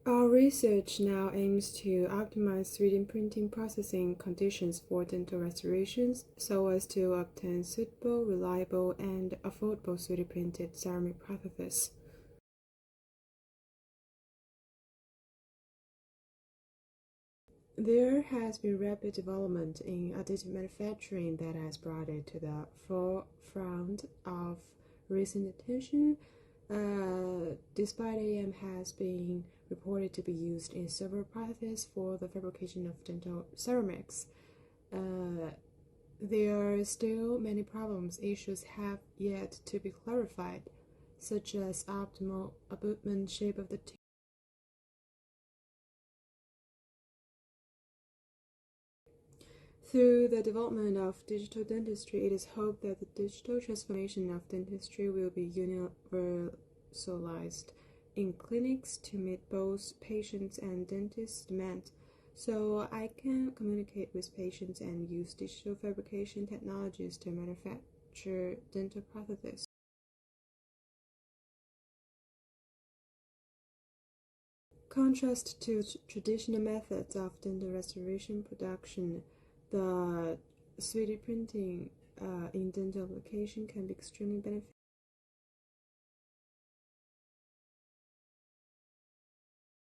Our research now aims to optimize 3D printing processing conditions for dental restorations so as to obtain suitable, reliable, and affordable 3D printed ceramic prostheses. There has been rapid development in additive manufacturing that has brought it to the forefront of recent attention. Despite AM has been reported to be used in several processes for the fabrication of dental ceramics, there are still many problems. Issues have yet to be clarified, such as optimal abutment shape of the teeth. Through the development of digital dentistry, it is hoped that the digital transformation of dentistry will be universalized in clinics to meet both patients' and dentists' demand, so I can communicate with patients and use digital fabrication technologies to manufacture dental prostheses. Contrast to traditional methods of dental restoration production, the 3D printing in dental application can be extremely beneficial.